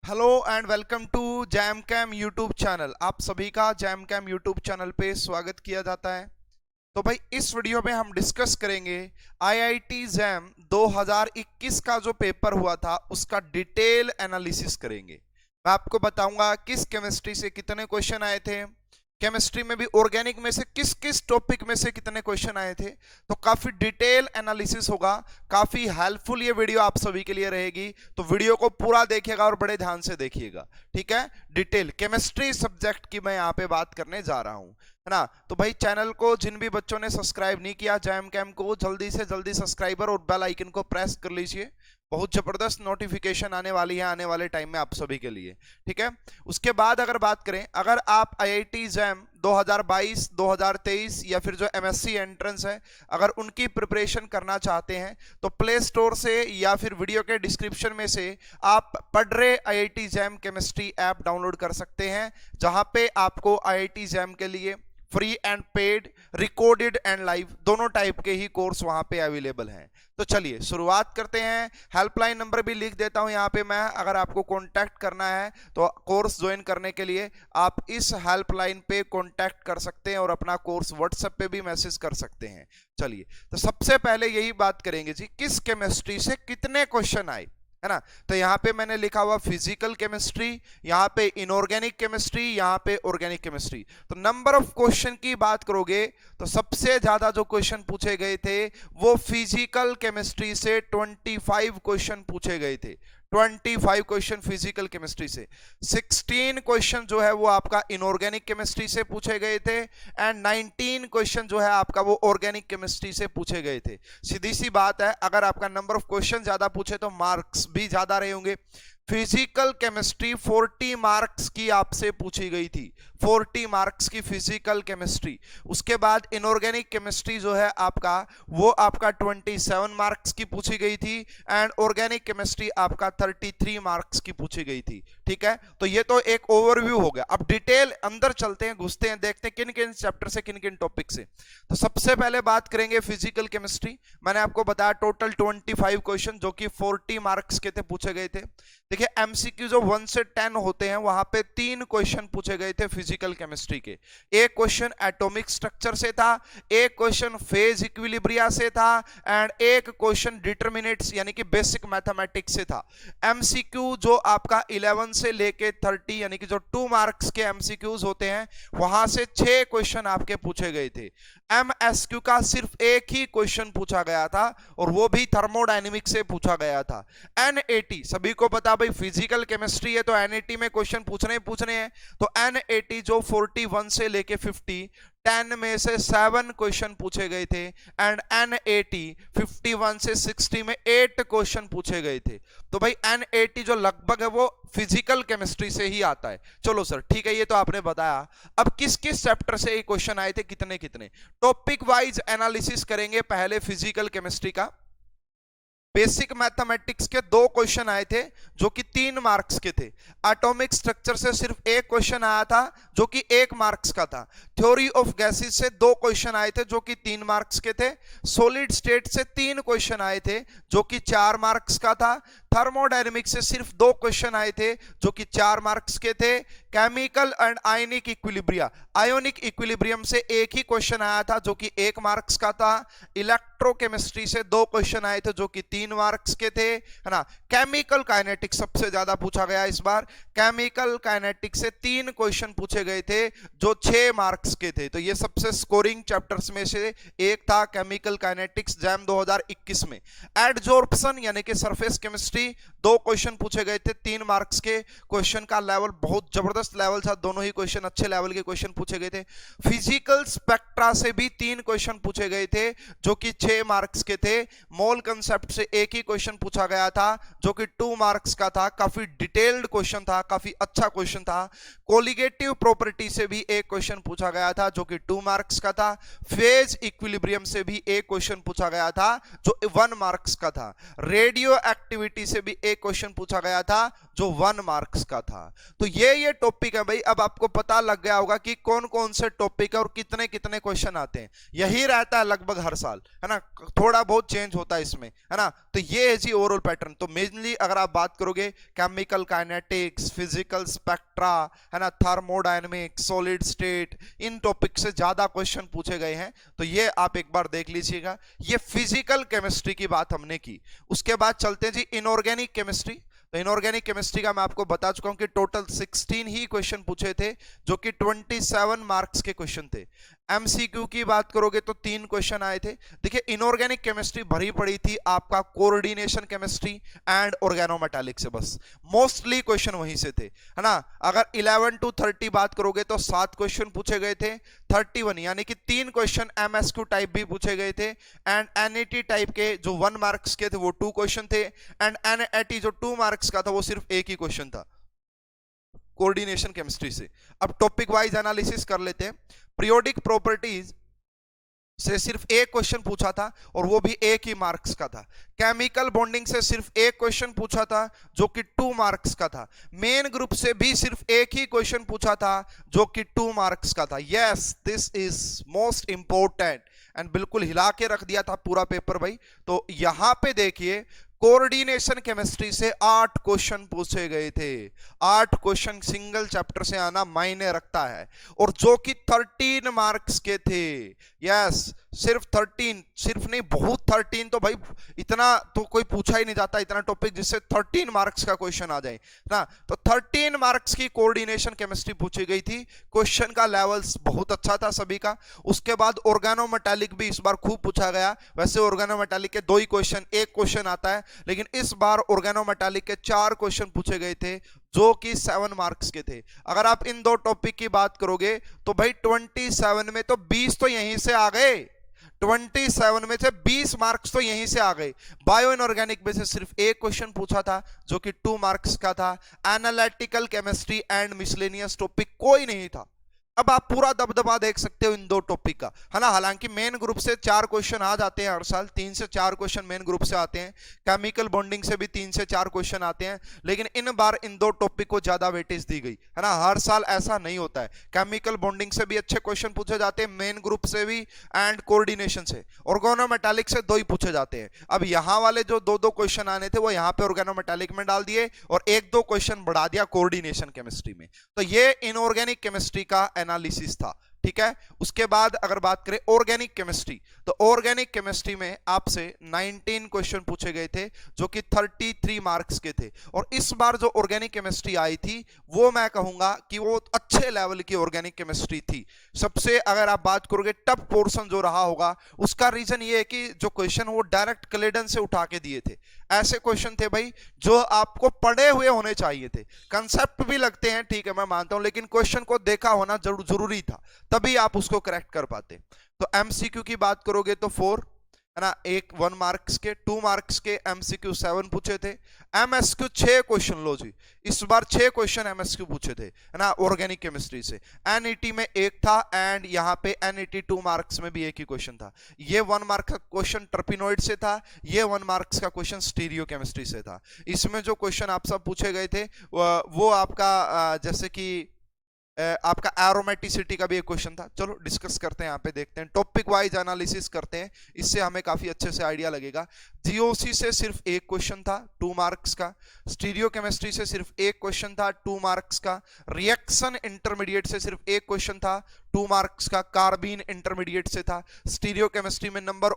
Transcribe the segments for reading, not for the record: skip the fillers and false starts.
Hello and welcome to jam cam YouTube channel. आप सभी का जैम कैम यूट्यूब चैनल पे स्वागत किया जाता है। तो भाई इस वीडियो में हम डिस्कस करेंगे आईआईटी जैम 2021 का जो पेपर हुआ था उसका डिटेल एनालिसिस करेंगे। मैं आपको बताऊंगा किस केमिस्ट्री से कितने क्वेश्चन आए थे, केमिस्ट्री में भी ऑर्गेनिक में से किस किस टॉपिक में से कितने क्वेश्चन आए थे। तो काफी डिटेल एनालिसिस होगा, काफी हेल्पफुल ये वीडियो आप सभी के लिए रहेगी। तो वीडियो को पूरा देखिएगा और बड़े ध्यान से देखिएगा, ठीक है। डिटेल केमिस्ट्री सब्जेक्ट की मैं यहाँ पे बात करने जा रहा हूँ, है ना। तो भाई चैनल को जिन भी बच्चों ने सब्सक्राइब नहीं किया जैम कैम को, जल्दी से जल्दी सब्सक्राइबर और बेल आइकन को प्रेस कर लीजिए। बहुत जबरदस्त नोटिफिकेशन आने वाली है आने वाले टाइम में आप सभी के लिए, ठीक है। उसके बाद अगर बात करें, अगर आप आईआईटी जैम 2022 2023 या फिर जो एमएससी एंट्रेंस है अगर उनकी प्रिपरेशन करना चाहते हैं तो प्ले स्टोर से या फिर वीडियो के डिस्क्रिप्शन में से आप पढ़ रहे IIT jam chemistry app download कर सकते हैं, जहां पे आपको आईआईटी जैम के लिए free and paid, recorded and live दोनों टाइप के ही कोर्स वहां पे अवेलेबल हैं। तो चलिए शुरुआत करते हैं। हेल्पलाइन नंबर भी लिख देता हूं यहां पे मैं, अगर आपको कांटेक्ट करना है तो कोर्स ज्वाइन करने के लिए आप इस हेल्पलाइन पे कांटेक्ट कर सकते हैं और अपना कोर्स व्हाट्सएप पे भी मैसेज कर सकते हैं। चलिए तो सबसे पहले यही बात करेंगे जी, किस केमिस्ट्री से कितने क्वेश्चन आए, है ना। तो यहाँ पे मैंने लिखा हुआ फिजिकल केमिस्ट्री, यहाँ पे इनऑर्गेनिक केमिस्ट्री, यहाँ पे ऑर्गेनिक केमिस्ट्री। तो नंबर ऑफ क्वेश्चन की बात करोगे तो सबसे ज्यादा जो क्वेश्चन पूछे गए थे वो फिजिकल केमिस्ट्री से 25 क्वेश्चन पूछे गए थे। 25 क्वेश्चन फिजिकल केमिस्ट्री से, 16 क्वेश्चन जो है वो आपका इनऑर्गेनिक केमिस्ट्री से पूछे गए थे एंड 19 क्वेश्चन जो है आपका वो ऑर्गेनिक केमिस्ट्री से पूछे गए थे। सीधी सी बात है, अगर आपका नंबर ऑफ क्वेश्चन ज्यादा पूछे तो मार्क्स भी ज्यादा रहे होंगे। फिजिकल केमिस्ट्री 40 मार्क्स की आपसे पूछी गई थी, 40 मार्क्स की फिजिकल केमिस्ट्री। उसके बाद इनऑर्गेनिक केमिस्ट्री जो है आपका वो आपका 27 मार्क्स की पूछी गई थी एंड ऑर्गेनिक केमिस्ट्री आपका 33 मार्क्स की पूछी गई थी, ठीक है। तो ये तो एक ओवरव्यू हो गया। अब डिटेल अंदर चलते हैं, घुसते हैं, देखते हैं किन किन चैप्टर से किन किन टॉपिक से। तो सबसे पहले बात करेंगे फिजिकल केमिस्ट्री। मैंने आपको बताया टोटल 25 क्वेश्चन जो कि 40 मार्क्स के थे पूछे गए थे। देखिए एमसीक्यू जो 1 से 10 होते हैं वहां पे 3 क्वेश्चन पूछे गए थे फिजिकल केमिस्ट्री के। एक क्वेश्चन एटॉमिक स्ट्रक्चर से था, एक क्वेश्चन फेज इक्विलिब्रिया से था एंड एक क्वेश्चन डिटरमिनेट्स यानी कि बेसिक मैथमेटिक्स से था। एमसीक्यू जो आपका 11 से लेके 30 यानी कि जो 2 मार्क्स के एमसीक्यूज होते हैं वहां से 6 क्वेश्चन आपके पूछे गए थे। एमएसक्यू का सिर्फ एक ही क्वेश्चन पूछा गया था और वो भी थर्मोडायनेमिक्स से पूछा गया था। एनएटी सभी को पता भाई फिजिकल केमिस्ट्री है तो एनएटी में क्वेश्चन पूछने हैं। तो एनएटी जो 41 से लेके 50 10 में से 7 क्वेश्चन पूछे गए थे एंड एनएटी 51 से 60 में 8 क्वेश्चन पूछे गए थे। तो भाई एनएटी जो लगभग है वो फिजिकल केमिस्ट्री से ही आता है। चलो सर ठीक है, ये तो आपने बताया। अब किस किस चैप्टर से ये क्वेश्चन आए थे, कितने कितने, टॉपिक वाइज एनालिसिस करेंगे। पहले फिजिकल केमिस्ट्री का बेसिक मैथमेटिक्स के 2 क्वेश्चन आए थे जो कि 3 मार्क्स के थे। एटॉमिक स्ट्रक्चर से सिर्फ एक क्वेश्चन आया था जो कि 1 मार्क्स का था। थ्योरी ऑफ गैसेस से 2 क्वेश्चन आए थे जो कि 3 मार्क्स के थे। सॉलिड स्टेट से 3 क्वेश्चन आए थे जो कि 4 मार्क्स का था। थर्मोडायनेमिक्स से सिर्फ 2 क्वेश्चन आए थे जो कि 4 मार्क्स के थे। Chemical and ionic equilibria, ionic equilibrium से एक ही क्वेश्चन आया था जो कि 1 मार्क्स का था। इलेक्ट्रोकेमिस्ट्री से 2 क्वेश्चन आए थे जो कि 3 मार्क्स के थे, है ना। केमिकल काइनेटिक्स सबसे ज्यादा पूछा गया इस बार। केमिकल काइनेटिक्स से 3 क्वेश्चन पूछे गए थे जो 6 मार्क्स के थे। तो ये सबसे स्कोरिंग चैप्टर्स में से एक था केमिकल काइनेटिक्स जैम 2021 में। एडजॉर्प्शन यानी कि सरफेस केमिस्ट्री 2 क्वेश्चन पूछे गए थे 3 मार्क्स के। क्वेश्चन का लेवल बहुत जबरदस्त लेवल था, दोनों ही क्वेश्चन अच्छे लेवल के क्वेश्चन पूछे गए थे। फिजिकल स्पेक्ट्रा से भी 3 क्वेश्चन पूछे गए थे जो कि 6 मार्क्स के थे। मोल कंसेप्ट से एक ही क्वेश्चन पूछा गया था जो कि 2 मार्क्स का था। काफी डिटेल्ड क्वेश्चन था, काफी अच्छा क्वेश्चन था। कोलिगेटिव प्रॉपर्टी से भी एक क्वेश्चन पूछा गया था जो कि 2 मार्क्स का था। फेज इक्विलिब्रियम से भी एक क्वेश्चन पूछा गया था जो 1 मार्क्स का था। रेडियो एक्टिविटी से भी एक क्वेश्चन पूछा गया था जो 1 मार्क्स का था। तो ये टॉपिक है भाई। अब आपको पता लग गया होगा कि कौन कौन से टॉपिक है और कितने कितने क्वेश्चन आते हैं। यही रहता है लगभग हर साल, है ना, थोड़ा बहुत चेंज होता है इसमें, है ना। तो ये है जी ओवरऑल पैटर्न। तो मेनली अगर आप बात करोगे केमिकल काइनेटिक्स, फिजिकल स्पेक्ट्रा, है ना, थर्मोडायनेमिक्स, सॉलिड स्टेट, इन टॉपिक से ज्यादा क्वेश्चन पूछे गए हैं। तो ये आप एक बार देख लीजिएगा। ये फिजिकल केमिस्ट्री की बात हमने की। उसके बाद चलते हैं जी इनऑर्गेनिक केमिस्ट्री। तो इनऑर्गेनिक केमिस्ट्री का मैं आपको बता चुका हूं कि टोटल 16 ही क्वेश्चन पूछे थे, जो कि 27 मार्क्स के क्वेश्चन थे। एमसीक्यू की बात करोगे तो 3 क्वेश्चन आए थे। देखिए इनऑर्गेनिक केमिस्ट्री भरी पड़ी थी आपका कोऑर्डिनेशन केमिस्ट्री एंड ऑर्गेनोमेटालिक से, बस मोस्टली क्वेश्चन वहीं से थे, है ना। अगर 11 to 30 बात करोगे तो 7 क्वेश्चन पूछे गए थे। 31 यानी कि 3 क्वेश्चन एमएसक्यू टाइप भी पूछे गए थे, एंड एनईटी टाइप के जो 1 मार्क्स के थे वो 2 क्वेश्चन थे, एंड एनईटी जो 2 मार्क्स का था वो सिर्फ एक ही क्वेश्चन था कोऑर्डिनेशन केमिस्ट्री से। अब टॉपिक वाइज एनालिसिस कर लेते हैं। पीरियोडिक प्रॉपर्टीज से सिर्फ एक क्वेश्चन पूछा था और वो भी एक ही मार्क्स का था। केमिकल बॉन्डिंग से सिर्फ एक क्वेश्चन पूछा था जो कि 2 मार्क्स का था। मेन ग्रुप से भी सिर्फ एक ही क्वेश्चन पूछा था जो कि 2 मार्क्स का था। Yes, this is most important, and बिल्कुल हिला के रख दिया था पूरा पेपर भाई। तो यहां पे देखिए कोऑर्डिनेशन केमिस्ट्री से 8 क्वेश्चन पूछे गए थे। 8 क्वेश्चन सिंगल चैप्टर से आना मायने रखता है, और जो कि 13 मार्क्स के थे। यस, सिर्फ 13, सिर्फ नहीं बहुत, 13 तो भाई इतना तो कोई पूछा ही नहीं जाता, इतना टॉपिक जिससे 13 मार्क्स का क्वेश्चन आ जाए ना। तो 13 मार्क्स की कोऑर्डिनेशन केमिस्ट्री पूछी गई थी। क्वेश्चन का लेवल्स बहुत अच्छा था सभी का। उसके बाद ऑर्गेनोमेटालिक भी इस बार खूब पूछा गया। वैसे ऑर्गेनोमेटालिक के 2 ही क्वेश्चन, एक क्वेश्चन आता है, लेकिन इस बार ऑर्गेनोमेटालिक के 4 क्वेश्चन पूछे गए थे जो कि 7 मार्क्स के थे। अगर आप इन 2 टॉपिक की बात करोगे तो भाई 27 में तो 20 तो यहीं से आ गए। 27 में से 20 मार्क्स तो यहीं से आ गए। बायो इनऑर्गेनिक में से सिर्फ एक क्वेश्चन पूछा था जो कि 2 मार्क्स का था। Analytical chemistry and miscellaneous topic कोई नहीं था। अब आप पूरा दबदबा देख सकते हो इन 2 टॉपिक का, है ना। हालांकि मेन ग्रुप से 4 क्वेश्चन आ जाते हैं हर साल, 3 से 4 क्वेश्चन मेन ग्रुप से आते हैं। केमिकल बॉन्डिंग से भी 3 से 4 क्वेश्चन आते हैं, लेकिन इन बार इन 2 टॉपिक को ज्यादा वेटेज दी गई, है ना। हर साल ऐसा नहीं होता है। केमिकल बॉन्डिंग से भी अच्छे क्वेश्चन पूछे जाते हैं, मेन ग्रुप से भी, एंड कोऑर्डिनेशन से। ऑर्गेनोमेटालिक से 2 ही पूछे जाते हैं। अब यहाँ वाले जो 2-2 क्वेश्चन आने थे वो यहाँ पे ऑर्गेनोमेटालिक में डाल दिए, और 1-2 क्वेश्चन बढ़ा दिया कोऑर्डिनेशन केमिस्ट्री में। तो ये इनऑर्गेनिक केमिस्ट्री का एनालिसिस था, ठीक है। उसके बाद अगर बात करें ऑर्गेनिक केमिस्ट्री, तो ऑर्गेनिक केमिस्ट्री में आपसे 19 क्वेश्चन पूछे गए थे जो कि 33 मार्क्स के थे। और इस बार जो ऑर्गेनिक केमिस्ट्री आई थी वो मैं कहूंगा कि वो अच्छे लेवल की ऑर्गेनिक केमिस्ट्री थी। सबसे अगर आप बात करोगे टफ पोर्शन जो रहा होगा, उसका रीजन ये है कि जो क्वेश्चन वो डायरेक्ट क्लेडन से उठा के दिए थे। ऐसे क्वेश्चन थे भाई जो आपको पढ़े हुए होने चाहिए थे। कंसेप्ट भी लगते हैं, ठीक है, मैं मानता हूं, लेकिन क्वेश्चन को देखा होना जरूरी था, तभी आप उसको करेक्ट कर पाते। तो एमसीक्यू की बात करोगे तो 4, है ना, एक 1 मार्क्स के, 2 मार्क्स के एमसीक्यू 7 पूछे थे। एमएसक्यू 6 क्वेश्चन लो जी, इस बार 6 क्वेश्चन एमएसक्यू पूछे थे, है ना, ऑर्गेनिक केमिस्ट्री से। एनईटी में 1 था, एंड यहाँ पे एनईटी 2 मार्क्स में भी 1 ही क्वेश्चन था। ये 1 मार्क्स का क्वेश्चन टर्पिनोइड से था, ये 1 मार्क्स का क्वेश्चन स्टीरियो केमिस्ट्री से था। इसमें जो क्वेश्चन आप सब पूछे गए थे वो आपका जैसे कि आपका एरोमेटिसिटी का भी एक क्वेश्चन था। चलो डिस्कस करते हैं, यहाँ पे देखते हैं, टॉपिक वाइज एनालिसिस करते हैं, इससे हमें काफी अच्छे से आइडिया लगेगा। जीओसी से सिर्फ एक क्वेश्चन था 2 मार्क्स का। स्टीरियो केमिस्ट्री से सिर्फ एक क्वेश्चन था 2 मार्क्स का। रिएक्शन इंटरमीडिएट से सिर्फ एक क्वेश्चन था 2 मार्क्स का। कार्बीन इंटरमीडिएट से था। स्टीरियो केमिस्ट्री में नंबर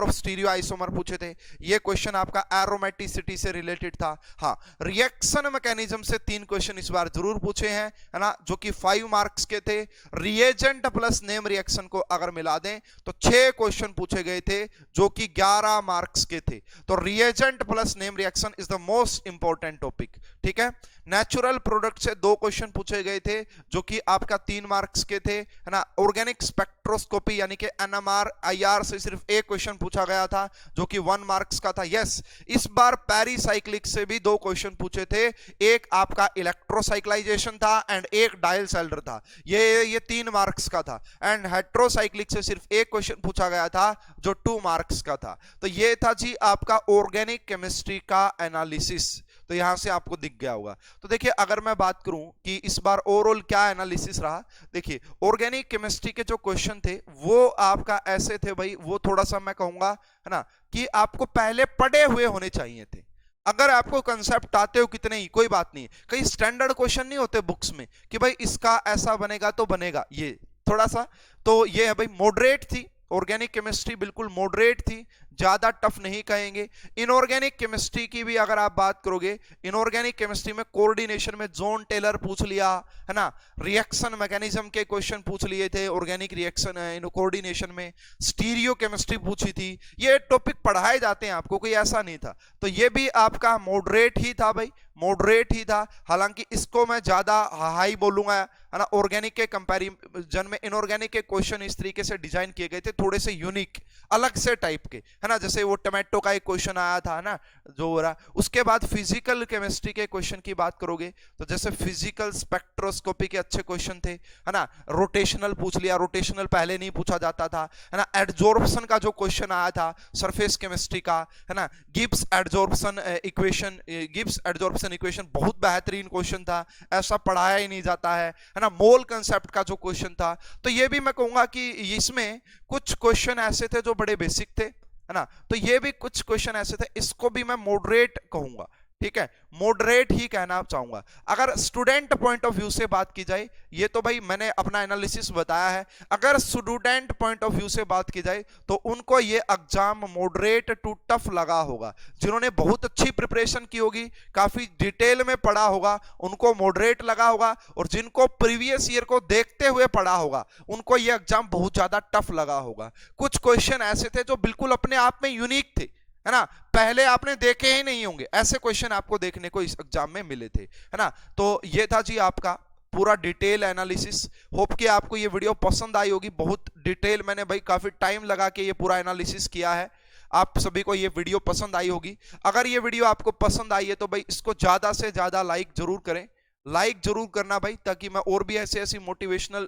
ऑफ स्टीरियो आइसोमर पूछे थे, ये क्वेश्चन आपका एरोमेटिसिटी से रिलेटेड था। हाँ, रिएक्शन मैकेनिज्म से 3 क्वेश्चन इस बार जरूर पूछे हैं, है ना, जो कि 5 मार्क्स के थे। रिएजेंट प्लस नेम रिएक्शन को अगर मिला दें तो 6 क्वेश्चन पूछे गए थे जो कि 11 मार्क्स के थे। तो reagent plus name reaction is the most important topic, ठीक है। नेचुरल प्रोडक्ट से 2 क्वेश्चन पूछे गए थे जो कि आपका 3 मार्क्स के थे, है ना। ऑर्गेनिक स्पेक्ट्रोस्कोपी यानी कि एनएमआर आईआर से सिर्फ एक क्वेश्चन पूछा गया था जो कि 1 मार्क्स का था। यस, इस बार पेरिसाइक्लिक से भी 2 क्वेश्चन पूछे थे, एक आपका इलेक्ट्रोसाइक्लाइजेशन था एंड एक डायल सेल्डर था, ये 3 मार्क्स का था। एंड हेट्रोसाइक्लिक से सिर्फ एक क्वेश्चन पूछा गया था जो 2 मार्क्स का था। तो ये था जी आपका ऑर्गेनिक केमिस्ट्री का एनालिसिस। तो यहां से आपको दिख गया होगा। तो देखिए अगर मैं बात करूं कि इस बार ओवरऑल क्या एनालिसिस रहा, देखिए ऑर्गेनिक केमिस्ट्री के जो क्वेश्चन थे वो आपका ऐसे थे भाई, वो थोड़ा सा मैं कहूंगा है ना कि आपको पहले पढ़े हुए होने चाहिए थे। अगर आपको कंसेप्ट आते हो कितने ही कोई बात नहीं, कई स्टैंडर्ड क्वेश्चन नहीं होते बुक्स में कि भाई इसका ऐसा बनेगा तो बनेगा, ये थोड़ा सा तो ये है भाई मॉडरेट थी ऑर्गेनिक केमिस्ट्री, बिल्कुल मॉडरेट थी, ज्यादा टफ नहीं कहेंगे। इनऑर्गेनिक केमिस्ट्री की भी अगर आप बात करोगे, इनऑर्गेनिक केमिस्ट्री में कोऑर्डिनेशन में जोन टेलर पूछ लिया है ना, रिएक्शन मैकेनिज्म के क्वेश्चन पूछ लिए थे ऑर्गेनिक रिएक्शन इन कोऑर्डिनेशन में, स्टीरियो केमिस्ट्री पूछी थी, ये टॉपिक पढ़ाए जाते हैं आपको, कोई ऐसा नहीं था। तो ये भी आपका मॉडरेट ही था भाई, मॉडरेट ही था। हालांकि इसको मैं ज्यादा हाई बोलूंगा है ना, ऑर्गेनिक के कंपैरिजन में इनऑर्गेनिक के क्वेश्चन इस तरीके से डिजाइन किए गए थे, थोड़े से यूनिक अलग से टाइप के है ना, जैसे वो टोमेटो का एक क्वेश्चन आया था ना जो हो रहा। उसके बाद फिजिकल केमिस्ट्री के क्वेश्चन की बात करोगे तो जैसे फिजिकल स्पेक्ट्रोस्कोपी के अच्छे क्वेश्चन थे है ना, रोटेशनल पूछ लिया, रोटेशनल पहले नहीं पूछा जाता था है ना, एडजॉर्प्शन का जो क्वेश्चन आया था सरफेस केमिस्ट्री का है ना, Gibbs adsorption equation, Gibbs adsorption equation बहुत बेहतरीन क्वेश्चन था, ऐसा पढ़ाया ही नहीं जाता है ना, मोल कंसेप्ट का जो क्वेश्चन था। तो ये भी मैं कहूंगा कि इसमें कुछ क्वेश्चन ऐसे थे जो बड़े बेसिक थे है ना, तो ये भी कुछ क्वेश्चन ऐसे थे, इसको भी मैं मॉडरेट कहूंगा, ठीक है, मॉडरेट ही कहना चाहूंगा। अगर स्टूडेंट पॉइंट ऑफ व्यू से बात की जाए, ये तो भाई मैंने अपना एनालिसिस बताया है, अगर स्टूडेंट पॉइंट ऑफ व्यू से बात की जाए तो उनको ये एग्जाम मॉडरेट टू टफ लगा होगा। जिन्होंने बहुत अच्छी प्रिपरेशन की होगी, काफी डिटेल में पढ़ा होगा, उनको मॉडरेट लगा होगा, और जिनको प्रीवियस ईयर को देखते हुए पढ़ा होगा उनको ये एग्जाम बहुत ज्यादा टफ लगा होगा। कुछ क्वेश्चन ऐसे थे जो बिल्कुल अपने आप में यूनिक थे है ना, पहले आपने देखे ही नहीं होंगे, ऐसे क्वेश्चन आपको देखने को इस एग्जाम में मिले थे है ना। तो ये था जी आपका पूरा डिटेल एनालिसिस। होप कि आपको ये वीडियो पसंद आई होगी, बहुत डिटेल मैंने भाई काफी टाइम लगा के ये पूरा एनालिसिस किया है, आप सभी को ये वीडियो पसंद आई होगी। अगर ये वीडियो आपको पसंद आई है तो भाई इसको ज्यादा से ज्यादा लाइक जरूर करें, लाइक जरूर करना भाई, ताकि मैं और भी ऐसी ऐसी मोटिवेशनल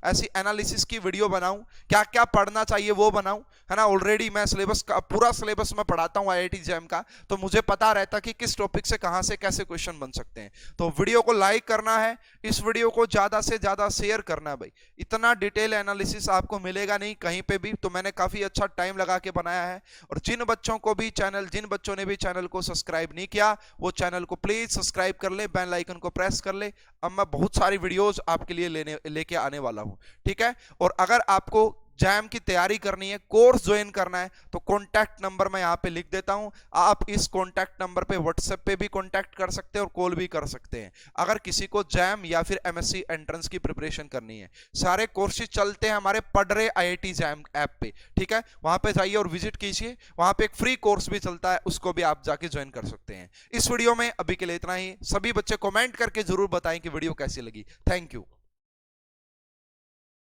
ऐसी एनालिसिस की वीडियो बनाऊं, क्या क्या पढ़ना चाहिए वो बनाऊं है ना। ऑलरेडी मैं सिलेबस का पूरा सिलेबस में पढ़ाता हूं आईआईटी जैम का, तो मुझे पता रहता कि किस टॉपिक से कहां से कैसे क्वेश्चन बन सकते हैं। तो वीडियो को लाइक करना है, इस वीडियो को ज्यादा से ज्यादा शेयर करना है भाई, इतना डिटेल एनालिसिस आपको मिलेगा नहीं कहीं पे भी, तो मैंने काफी अच्छा टाइम लगा के बनाया है। और जिन बच्चों ने भी चैनल को सब्सक्राइब नहीं किया वो चैनल को प्लीज सब्सक्राइब कर ले, बेल आइकन को प्रेस कर ले। अब मैं बहुत सारी वीडियोस आपके लिए लेके आने वाला हूं, ठीक है। और अगर आपको जैम की तैयारी करनी है, कोर्स ज्वाइन करना है, तो कॉन्टैक्ट नंबर मैं यहां पे लिख देता हूं, आप इस कॉन्टैक्ट नंबर पे व्हाट्सएप पे भी कॉन्टैक्ट कर सकते हैं और कॉल भी कर सकते हैं। अगर किसी को जैम या फिर एमएससी एंट्रेंस की प्रिपरेशन करनी है, सारे कोर्सेज चलते हैं हमारे पढ़ रहे आईआईटी जैम ऐप पे, ठीक है, वहां पे जाइए और विजिट कीजिए, वहां पे एक फ्री कोर्स भी चलता है, उसको भी आप जाके ज्वाइन कर सकते हैं। इस वीडियो में अभी के लिए इतना ही, सभी बच्चे कॉमेंट करके जरूर बताएं कि वीडियो कैसी लगी। Thank you.